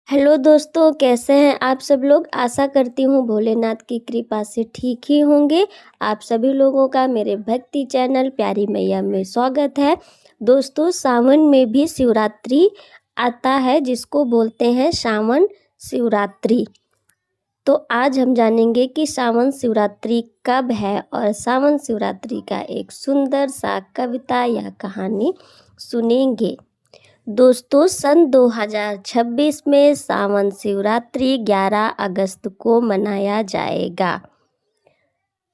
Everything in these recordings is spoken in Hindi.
हेलो दोस्तों, कैसे हैं आप सब लोग। आशा करती हूँ भोलेनाथ की कृपा से ठीक ही होंगे। आप सभी लोगों का मेरे भक्ति चैनल प्यारी मैया में स्वागत है। दोस्तों, सावन में भी शिवरात्रि आता है, जिसको बोलते हैं सावन शिवरात्रि। तो आज हम जानेंगे कि सावन शिवरात्रि कब है और सावन शिवरात्रि का एक सुंदर सा कविता या कहानी सुनेंगे। दोस्तों, सन 2026 में सावन शिवरात्रि 11 अगस्त को मनाया जाएगा।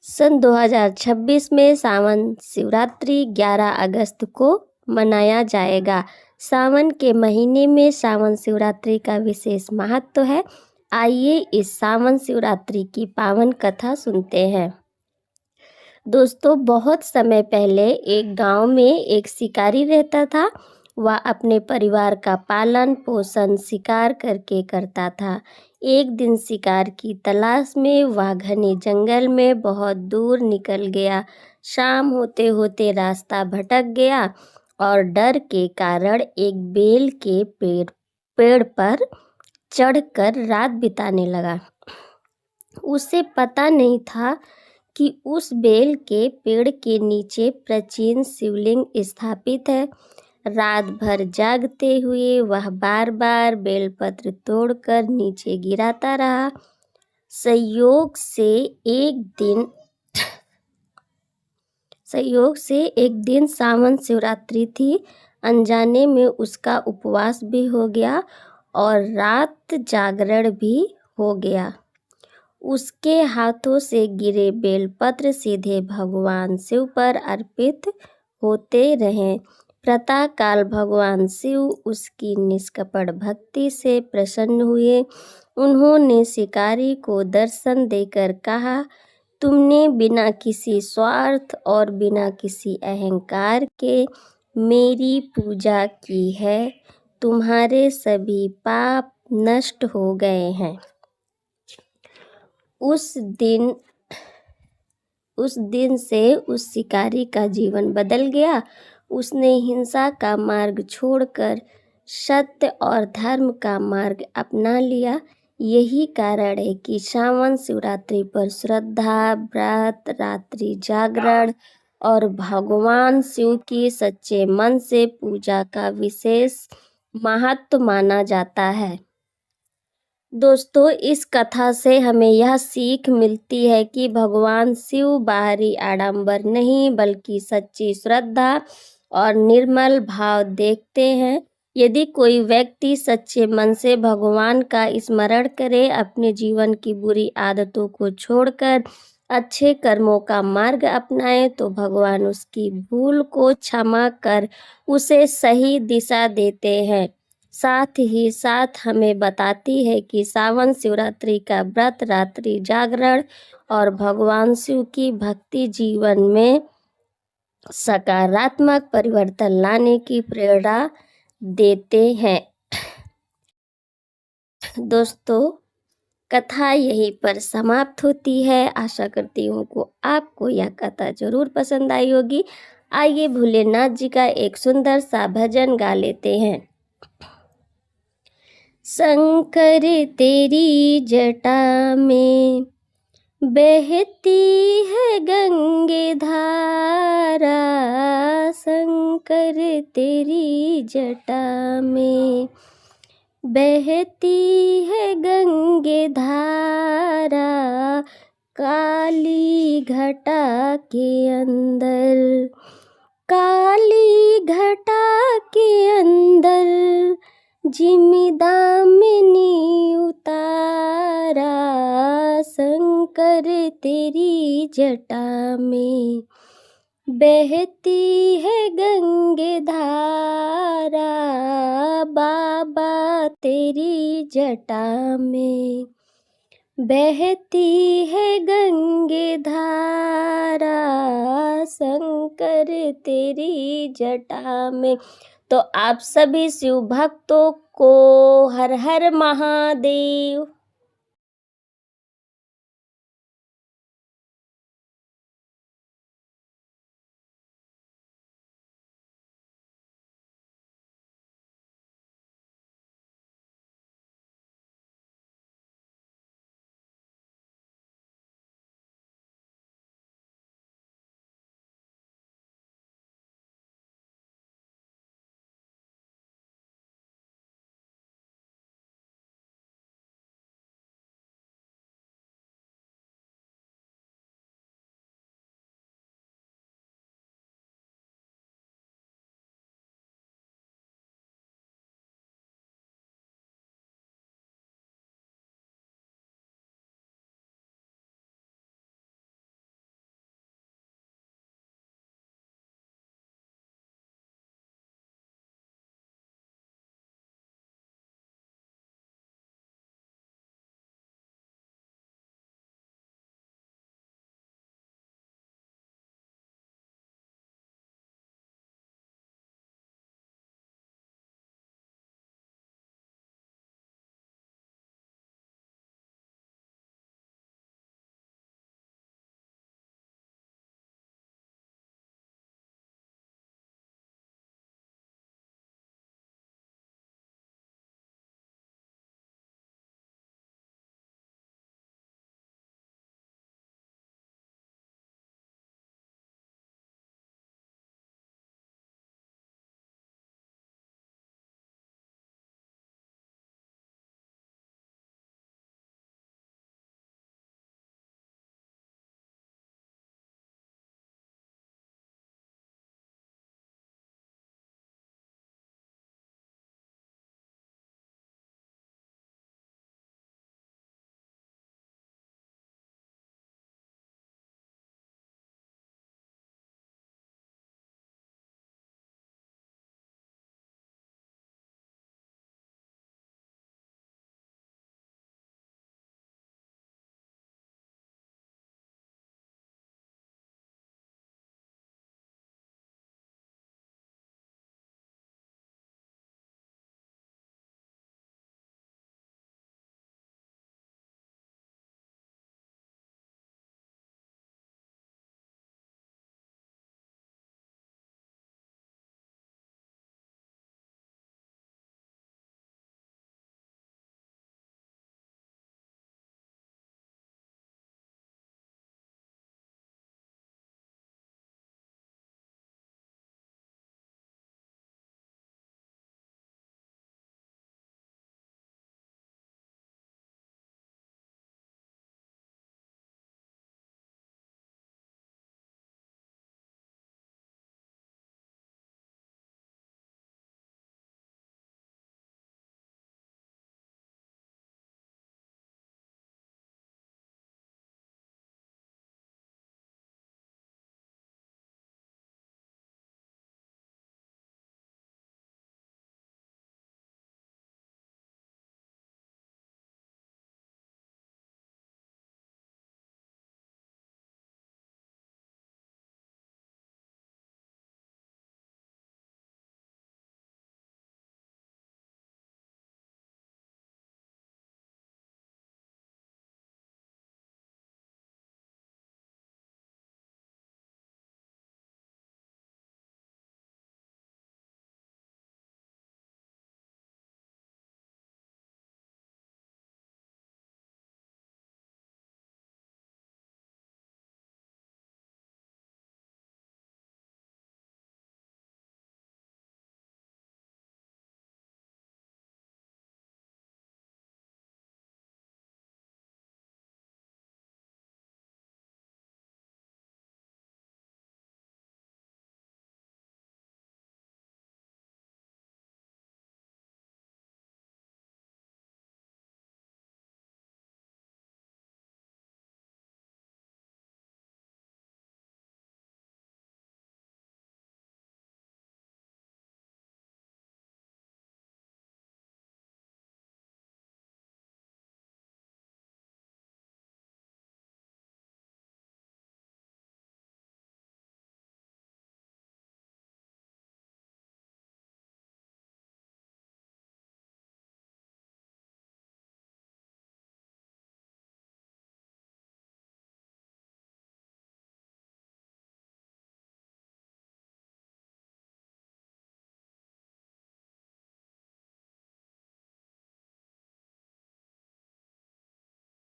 सन 2026 में सावन शिवरात्रि 11 अगस्त को मनाया जाएगा। सावन के महीने में सावन शिवरात्रि का विशेष महत्व है। आइए इस सावन शिवरात्रि की पावन कथा सुनते हैं। दोस्तों, बहुत समय पहले एक गांव में एक शिकारी रहता था। वह अपने परिवार का पालन पोषण शिकार करके करता था। एक दिन शिकार की तलाश में वह घने जंगल में बहुत दूर निकल गया। शाम होते होते रास्ता भटक गया और डर के कारण एक बेल के पेड़ पर चढ़कर रात बिताने लगा। उसे पता नहीं था कि उस बेल के पेड़ के नीचे प्राचीन शिवलिंग स्थापित है। रात भर जागते हुए वह बार बार बेलपत्र तोड़कर नीचे गिराता रहा। संयोग से एक दिन सावन शिवरात्रि थी। अनजाने में उसका उपवास भी हो गया और रात जागरण भी हो गया। उसके हाथों से गिरे बेलपत्र सीधे भगवान शिव पर अर्पित होते रहे। प्रातःकाल भगवान शिव उसकी निष्कपट भक्ति से प्रसन्न हुए। उन्होंने शिकारी को दर्शन देकर कहा, तुमने बिना किसी स्वार्थ और बिना किसी अहंकार के मेरी पूजा की है। तुम्हारे सभी पाप नष्ट हो गए हैं। उस दिन से उस शिकारी का जीवन बदल गया। उसने हिंसा का मार्ग छोड़कर सत्य और धर्म का मार्ग अपना लिया। यही कारण है कि सावन शिवरात्रि पर श्रद्धा, व्रत, रात्रि जागरण और भगवान शिव की सच्चे मन से पूजा का विशेष महत्व माना जाता है। दोस्तों, इस कथा से हमें यह सीख मिलती है कि भगवान शिव बाहरी आडंबर नहीं बल्कि सच्ची श्रद्धा और निर्मल भाव देखते हैं। यदि कोई व्यक्ति सच्चे मन से भगवान का स्मरण करे, अपने जीवन की बुरी आदतों को छोड़कर अच्छे कर्मों का मार्ग अपनाए, तो भगवान उसकी भूल को क्षमा कर उसे सही दिशा देते हैं। साथ ही साथ हमें बताती है कि सावन शिवरात्रि का व्रत, रात्रि जागरण और भगवान शिव की भक्ति जीवन में सकारात्मक परिवर्तन लाने की प्रेरणा देते हैं। दोस्तों, कथा यहीं पर समाप्त होती है। आशा करती हूँ को आपको यह कथा जरूर पसंद आई होगी। आइए भोलेनाथ जी का एक सुंदर सा भजन गा लेते हैं। शंकर तेरी जटा में बहती है गंगे धारा। शंकर तेरी जटा में बहती है गंगे धारा। काली घटा के अंदर, काली घटा के अंदर जिमिदामिनी उतारा। शंकर तेरी जटा में बहती है गंगे धारा। बाबा तेरी जटा में बहती है गंगे धारा। शंकर तेरी जटा में। तो आप सभी शिव भक्तों को हर हर महादेव।